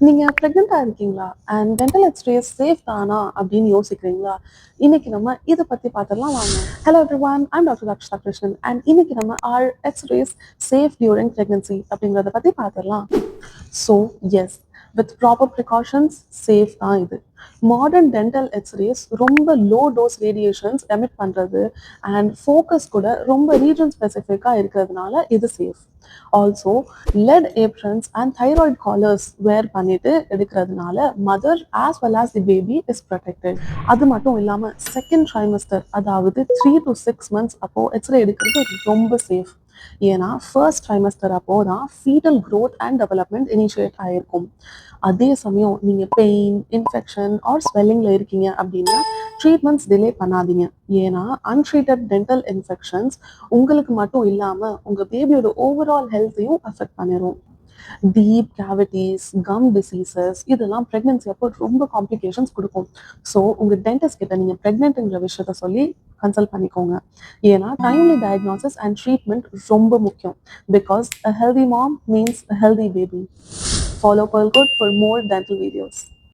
நீங்க பிரெக்னென்ட்டா இருக்கீங்களா? And dental X-rays safe தானா அப்படின்னு யோசிக்கிறீங்களா? இன்னைக்கு நம்ம இத பத்தி பார்த்துடலாம் வாங்க. Hello everyone, I'm doctor Akshata Krishnan and இன்னைக்கு நம்ம are xrays safe during pregnancy அப்படிங்கிறத பத்தி பார்த்துடலாம். So yes, with proper precautions safe தான் இது. மாடர்ன் டென்டல் எக்ஸ்ரேஸ் ரொம்ப லோ டோஸ் ரேடியேஷன்ஸ் எமிட் பண்ணுறது அண்ட் ஃபோக்கஸ் கூட ரொம்ப ரீஜன் ஸ்பெசிஃபிக்காக இருக்கிறதுனால இது safe. Also lead aprons and thyroid collars wear பண்ணிட்டு எடுக்கிறதுனால mother as well as the baby is protected. அது மட்டும் இல்லாமல் செகண்ட் ட்ரைமஸ்டர் அதாவது 3 to 6 months அப்போ எக்ஸ்ரே எடுக்கிறது ரொம்ப சேஃப். ஏன்னா ஃபர்ஸ்ட் ட்ரைமஸ்டர் அப்போ தான் foetal growth and development initiate ஆகிருக்கும். அதே சமயம் நீங்கள் பெயின் இன்ஃபெக்ஷன் ஆர் ஸ்வெல்லிங்கில் இருக்கீங்க அப்படின்னா ட்ரீட்மெண்ட்ஸ் டிலே பண்ணாதீங்க. ஏன்னா அன்ட்ரீட்டட் டென்டல் இன்ஃபெக்ஷன்ஸ் உங்களுக்கு மட்டும் இல்லாமல் உங்கள் பேபியோட ஓவரால் ஹெல்த்தையும் அஃபெக்ட் பண்ணிடும். டீப் கேவிட்டிஸ், கம் டிசீசஸ் இதெல்லாம் ப்ரெக்னென்சி அப்போ ரொம்ப காம்ப்ளிகேஷன்ஸ் கொடுக்கும். ஸோ உங்கள் டென்டிஸ்ட் கிட்ட நீங்கள் ப்ரெக்னென்ட்ங்கிற விஷயத்த சொல்லி கன்சல்ட் பண்ணிக்கோங்க. ஏன்னா டைம்லி டயக்னோசிஸ் அண்ட் ட்ரீட்மெண்ட் ரொம்ப முக்கியம். Because a healthy mom means a healthy baby. Follow Pearl Code for more dental videos.